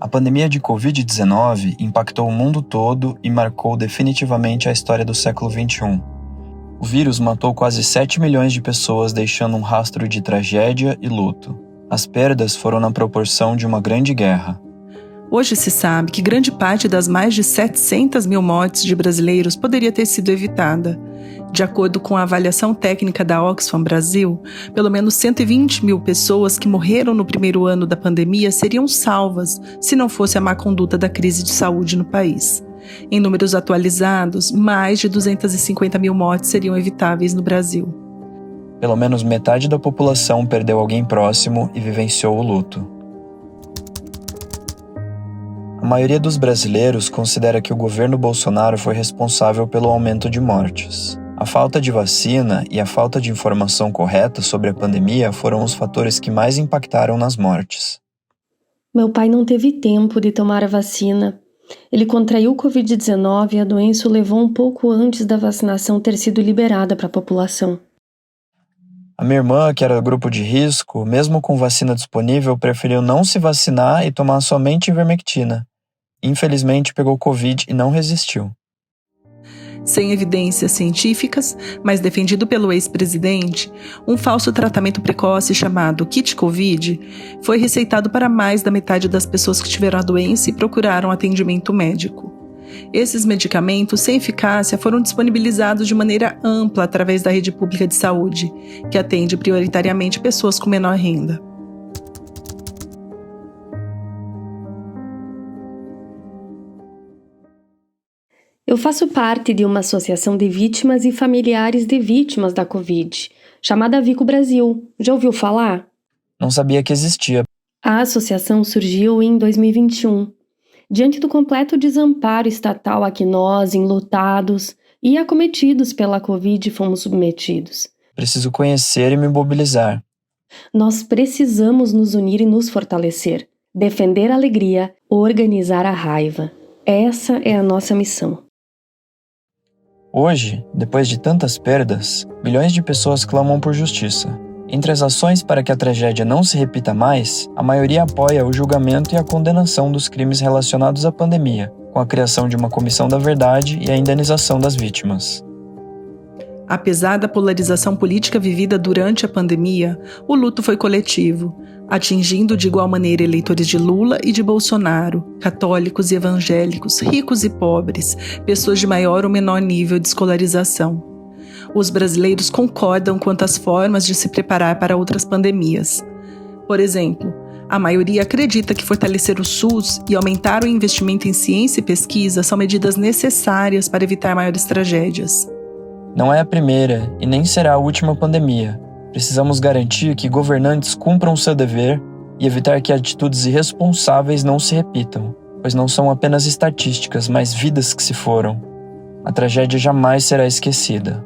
A pandemia de Covid-19 impactou o mundo todo e marcou definitivamente a história do século XXI. O vírus matou quase 7 milhões de pessoas, deixando um rastro de tragédia e luto. As perdas foram na proporção de uma grande guerra. Hoje se sabe que grande parte das mais de 700 mil mortes de brasileiros poderia ter sido evitada. De acordo com a avaliação técnica da Oxfam Brasil, pelo menos 120 mil pessoas que morreram no primeiro ano da pandemia seriam salvas se não fosse a má conduta da crise de saúde no país. Em números atualizados, mais de 250 mil mortes seriam evitáveis no Brasil. Pelo menos metade da população perdeu alguém próximo e vivenciou o luto. A maioria dos brasileiros considera que o governo Bolsonaro foi responsável pelo aumento de mortes. A falta de vacina e a falta de informação correta sobre a pandemia foram os fatores que mais impactaram nas mortes. Meu pai não teve tempo de tomar a vacina. Ele contraiu o Covid-19 e a doença o levou um pouco antes da vacinação ter sido liberada para a população. A minha irmã, que era do grupo de risco, mesmo com vacina disponível, preferiu não se vacinar e tomar somente ivermectina. Infelizmente, pegou Covid e não resistiu. Sem evidências científicas, mas defendido pelo ex-presidente, um falso tratamento precoce chamado Kit Covid foi receitado para mais da metade das pessoas que tiveram a doença e procuraram atendimento médico. Esses medicamentos sem eficácia foram disponibilizados de maneira ampla através da rede pública de saúde, que atende prioritariamente pessoas com menor renda. Eu faço parte de uma associação de vítimas e familiares de vítimas da Covid, chamada Vico Brasil. Já ouviu falar? Não sabia que existia. A associação surgiu em 2021, diante do completo desamparo estatal a que nós, enlutados e acometidos pela Covid, fomos submetidos. Preciso conhecer e me mobilizar. Nós precisamos nos unir e nos fortalecer, defender a alegria, organizar a raiva. Essa é a nossa missão. Hoje, depois de tantas perdas, milhões de pessoas clamam por justiça. Entre as ações para que a tragédia não se repita mais, a maioria apoia o julgamento e a condenação dos crimes relacionados à pandemia, com a criação de uma comissão da verdade e a indenização das vítimas. Apesar da polarização política vivida durante a pandemia, o luto foi coletivo, atingindo de igual maneira eleitores de Lula e de Bolsonaro, católicos e evangélicos, ricos e pobres, pessoas de maior ou menor nível de escolarização. Os brasileiros concordam quanto às formas de se preparar para outras pandemias. Por exemplo, a maioria acredita que fortalecer o SUS e aumentar o investimento em ciência e pesquisa são medidas necessárias para evitar maiores tragédias. Não é a primeira e nem será a última pandemia. Precisamos garantir que governantes cumpram seu dever e evitar que atitudes irresponsáveis não se repitam, pois não são apenas estatísticas, mas vidas que se foram. A tragédia jamais será esquecida.